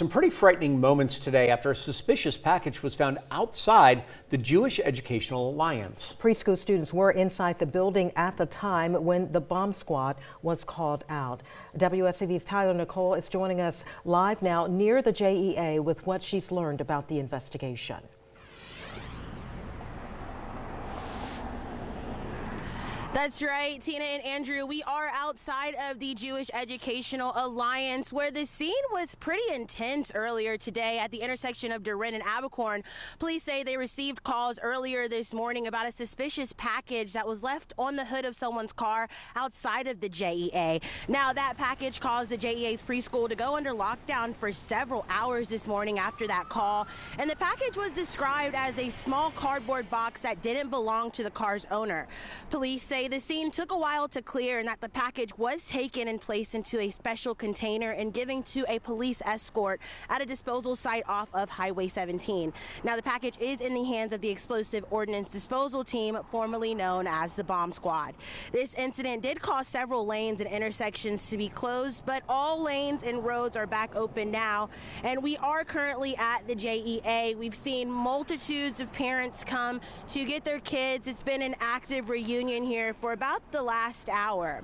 Some pretty frightening moments today after a suspicious package was found outside the Jewish Educational Alliance. Preschool students were inside the building at the time when the bomb squad was called out. WSCV's Tyler Nicole is joining us live now near the JEA with what she's learned about the investigation. That's right, Tina and Andrew. We are outside of the Jewish Educational Alliance, where the scene was pretty intense earlier today at the intersection of Durin and Abercorn. Police say they received calls earlier this morning about a suspicious package that was left on the hood of someone's car outside of the JEA. Now, that package caused the JEA's preschool to go under lockdown for several hours this morning after that call. And the package was described as a small cardboard box that didn't belong to the car's owner. Police say the scene took a while to clear and that the package was taken and placed into a special container and given to a police escort at a disposal site off of Highway 17. Now, the package is in the hands of the Explosive Ordnance Disposal Team, formerly known as the Bomb Squad. This incident did cause several lanes and intersections to be closed, but all lanes and roads are back open now. And we are currently at the JEA. We've seen multitudes of parents come to get their kids. It's been an active reunion here for about the last hour.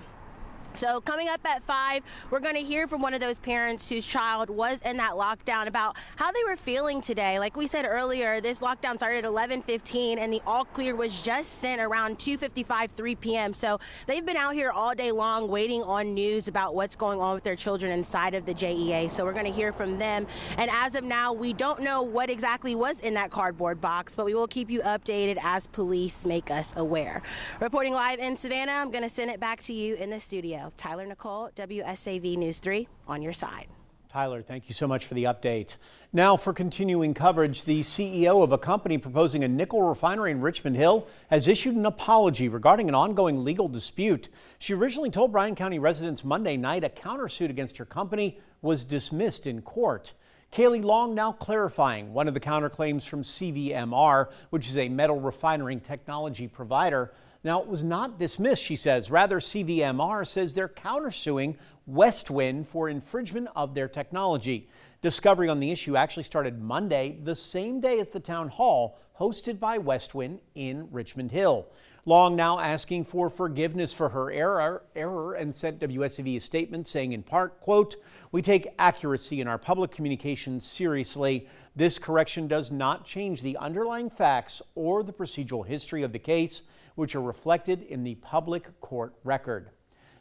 So coming up at 5, we're going to hear from one of those parents whose child was in that lockdown about how they were feeling today. Like we said earlier, this lockdown started at 11:15 and the all clear was just sent around 2:55, 3 p.m. So they've been out here all day long waiting on news about what's going on with their children inside of the JEA. So we're going to hear from them. And as of now, we don't know what exactly was in that cardboard box, but we will keep you updated as police make us aware. Reporting live in Savannah, I'm going to send it back to you in the studio. Tyler Nicole, WSAV News 3, on your side. Tyler, thank you so much for the update. Now for continuing coverage, the CEO of a company proposing a nickel refinery in Richmond Hill has issued an apology regarding an ongoing legal dispute. She originally told Bryan County residents Monday night a countersuit against her company was dismissed in court. Kaylee Long now clarifying one of the counterclaims from CVMR, which is a metal refining technology provider. Now, it was not dismissed, she says. Rather, CVMR says they're countersuing Westwind for infringement of their technology. Discovery on the issue actually started Monday, the same day as the town hall hosted by Westwind in Richmond Hill. Long now asking for forgiveness for her error and sent WSAV a statement saying in part, quote, "We take accuracy in our public communications seriously. This correction does not change the underlying facts or the procedural history of the case, which are reflected in the public court record."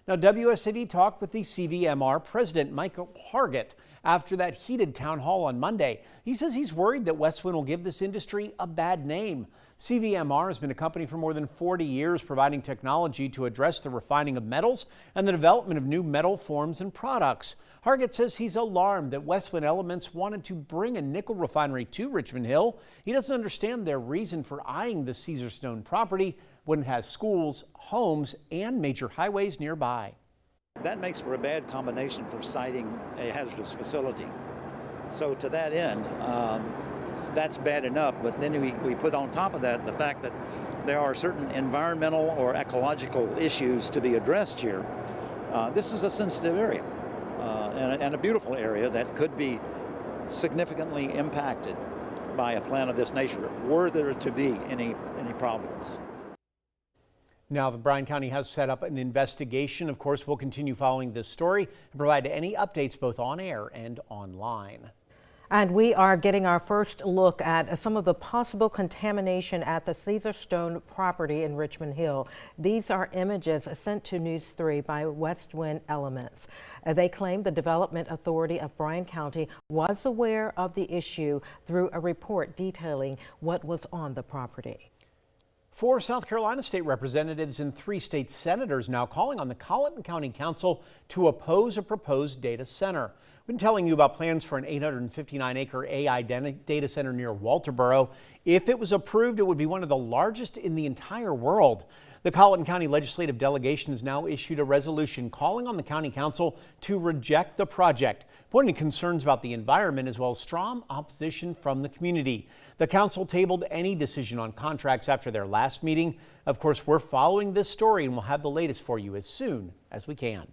Now, WSAV talked with the CVMR president, Michael Hargett, after that heated town hall on Monday. He says he's worried that Westwind will give this industry a bad name. CVMR has been a company for more than 40 years, providing technology to address the refining of metals and the development of new metal forms and products. Hargett says he's alarmed that Westwind Elements wanted to bring a nickel refinery to Richmond Hill. He doesn't understand their reason for eyeing the Caesarstone property when it has schools, homes, and major highways nearby. That makes for a bad combination for siting a hazardous facility. So to that end, that's bad enough, but then we put on top of that the fact that there are certain environmental or ecological issues to be addressed here. This is a sensitive area and a beautiful area that could be significantly impacted by a plant of this nature, were there to be any problems. Now, the Bryan County has set up an investigation. Of course, we'll continue following this story and provide any updates both on air and online. And we are getting our first look at some of the possible contamination at the Caesarstone property in Richmond Hill. These are images sent to News 3 by Westwind Elements. They claim the Development Authority of Bryan County was aware of the issue through a report detailing what was on the property. 4 South Carolina state representatives and 3 state senators now calling on the Colleton County Council to oppose a proposed data center. We've been telling you about plans for an 859-acre AI data center near Walterboro. If it was approved, it would be one of the largest in the entire world. The Colleton County Legislative Delegation has now issued a resolution calling on the County Council to reject the project, pointing concerns about the environment as well as strong opposition from the community. The council tabled any decision on contracts after their last meeting. Of course, we're following this story and we'll have the latest for you as soon as we can.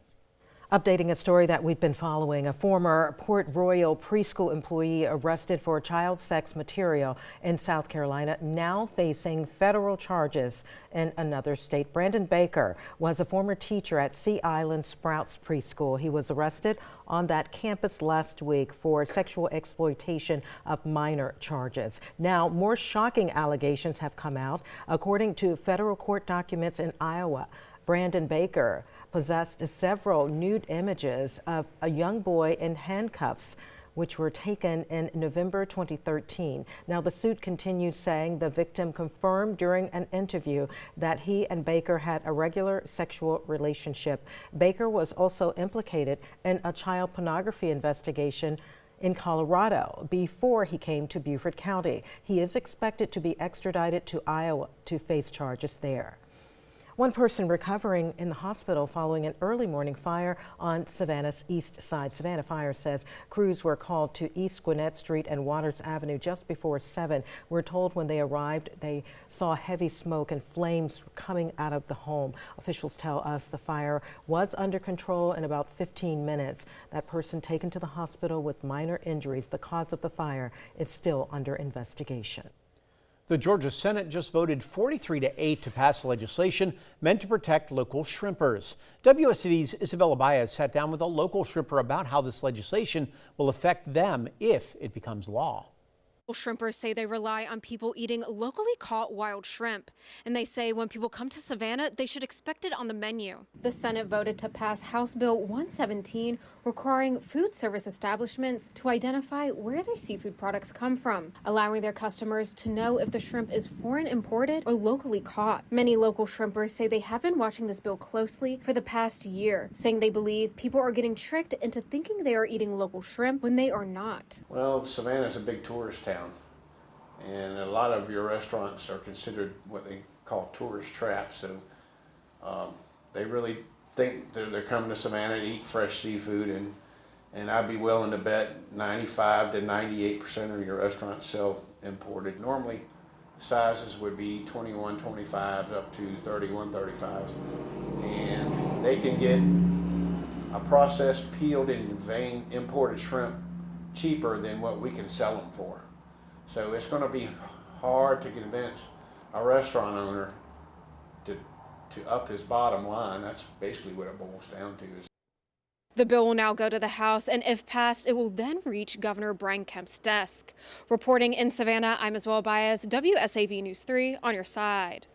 Updating a story that we've been following, a former Port Royal preschool employee arrested for child sex material in South Carolina, now facing federal charges in another state. Brandon Baker was a former teacher at Sea Island Sprouts Preschool. He was arrested on that campus last week for sexual exploitation of minor charges. Now, more shocking allegations have come out. According to federal court documents in Iowa, Brandon Baker possessed several nude images of a young boy in handcuffs, which were taken in November 2013. Now, the suit continues, saying the victim confirmed during an interview that he and Baker had a regular sexual relationship. Baker was also implicated in a child pornography investigation in Colorado before he came to Beaufort County. He is expected to be extradited to Iowa to face charges there. One person recovering in the hospital following an early morning fire on Savannah's east side. Savannah Fire says crews were called to East Gwinnett Street and Waters Avenue just before 7. We're told when they arrived, they saw heavy smoke and flames coming out of the home. Officials tell us the fire was under control in about 15 minutes. That person taken to the hospital with minor injuries. The cause of the fire is still under investigation. The Georgia Senate just voted 43-8 to pass legislation meant to protect local shrimpers. WSCV's Isabella Baez sat down with a local shrimper about how this legislation will affect them if it becomes law. Shrimpers say they rely on people eating locally caught wild shrimp, and they say when people come to Savannah, they should expect it on the menu. The Senate voted to pass House Bill 117, requiring food service establishments to identify where their seafood products come from, allowing their customers to know if the shrimp is foreign imported or locally caught. Many local shrimpers say they have been watching this bill closely for the past year, saying they believe people are getting tricked into thinking they are eating local shrimp when they are not. Well, Savannah's a big tourist town, and a lot of your restaurants are considered what they call tourist traps. So they really think they're coming to Savannah to eat fresh seafood, and I'd be willing to bet 95 to 98% of your restaurants sell imported. Normally, sizes would be 21, 25 up to 31, 35s, and they can get a processed, peeled, and veined imported shrimp cheaper than what we can sell them for. So it's going to be hard to convince a restaurant owner to up his bottom line. That's basically what it boils down to. The bill will now go to the House, and if passed, it will then reach Governor Brian Kemp's desk. Reporting in Savannah, I'm Isabella Baez, WSAV News 3, on your side.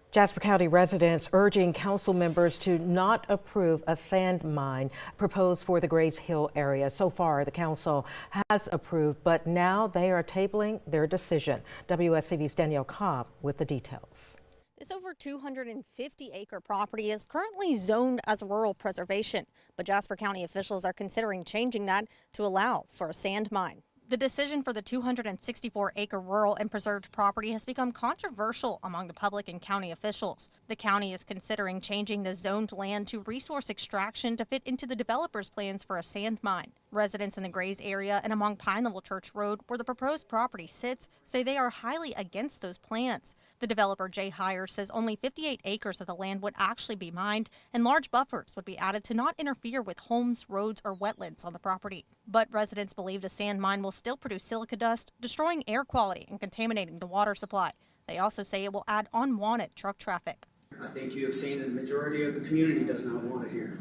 Jasper County residents urging council members to not approve a sand mine proposed for the Grays Hill area. So far, the council has approved, but now they are tabling their decision. WSCV's Danielle Cobb with the details. This over 250-acre property is currently zoned as rural preservation, but Jasper County officials are considering changing that to allow for a sand mine. The decision for the 264-acre rural and preserved property has become controversial among the public and county officials. The county is considering changing the zoned land to resource extraction to fit into the developer's plans for a sand mine. Residents in the Grays area and along Pine Level Church Road, where the proposed property sits, say they are highly against those plans. The developer, Jay Hire, says only 58 acres of the land would actually be mined, and large buffers would be added to not interfere with homes, roads, or wetlands on the property. But residents believe the sand mine will still produce silica dust, destroying air quality and contaminating the water supply. They also say it will add unwanted truck traffic. I think you have seen that the majority of the community does not want it here.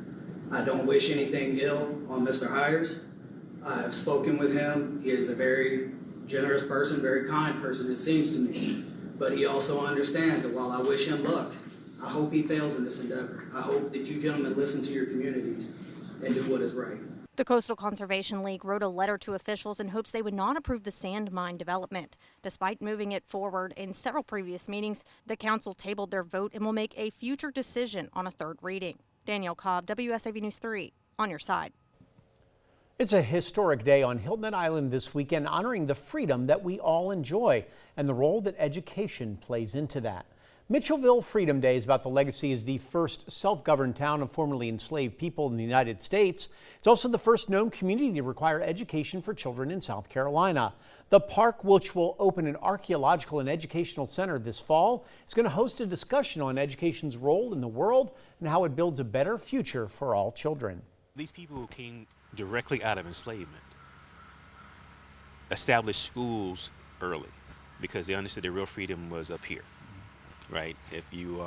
I don't wish anything ill on Mr. Hires. I have spoken with him. He is a very generous person, very kind person, it seems to me. But he also understands that while I wish him luck, I hope he fails in this endeavor. I hope that you gentlemen listen to your communities and do what is right. The Coastal Conservation League wrote a letter to officials in hopes they would not approve the sand mine development. Despite moving it forward in several previous meetings, the council tabled their vote and will make a future decision on a third reading. Danielle Cobb, WSAV News 3, on your side. It's a historic day on Hilton Head Island this weekend, honoring the freedom that we all enjoy and the role that education plays into that. Mitchellville Freedom Day is about the legacy as the first self-governed town of formerly enslaved people in the United States. It's also the first known community to require education for children in South Carolina. The park, which will open an archaeological and educational center this fall, is going to host a discussion on education's role in the world and how it builds a better future for all children. These people who came directly out of enslavement established schools early because they understood that real freedom was up here, right? If you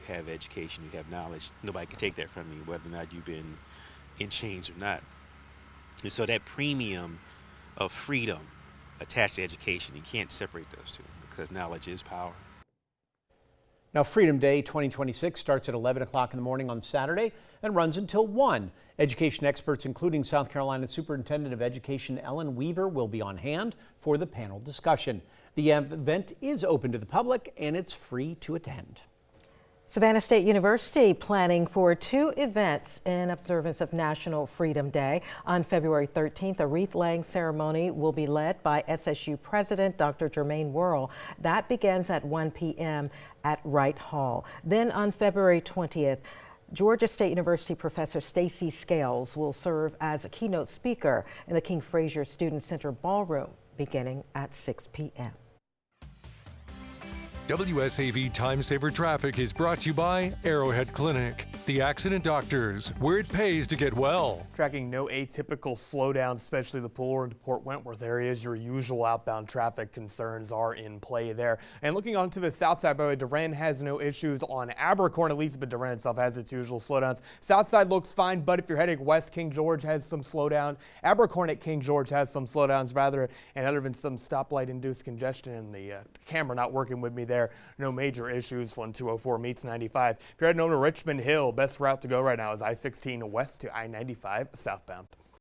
have education, you have knowledge, nobody can take that from you, whether or not you've been in chains or not. And so that premium of freedom attached to education, you can't separate those two because knowledge is power. Now, Freedom Day 2026 starts at 11 o'clock in the morning on Saturday and runs until 1. Education experts, including South Carolina Superintendent of Education Ellen Weaver, will be on hand for the panel discussion. The event is open to the public and it's free to attend. Savannah State University planning for 2 events in observance of National Freedom Day. On February 13th, a wreath-laying ceremony will be led by SSU President Dr. Jermaine Worrell. That begins at 1 p.m. at Wright Hall. Then on February 20th, Georgia State University Professor Stacy Scales will serve as a keynote speaker in the King Frazier Student Center Ballroom beginning at 6 p.m. WSAV Time Saver Traffic is brought to you by Arrowhead Clinic, the accident doctors, where it pays to get well. Tracking no atypical slowdowns, especially the Pooler and Port Wentworth areas. Your usual outbound traffic concerns are in play there. And looking on to the south side, by the way, Durant has no issues on Abercorn, at least, but Durant itself has its usual slowdowns. South side looks fine, but if you're heading west, King George has some slowdown. Abercorn at King George has some slowdowns, rather, and other than some stoplight-induced congestion and the camera not working with me there, no major issues when 204 meets 95. If you're heading over to Richmond Hill, best route to go right now is I-16 west to I-95 southbound.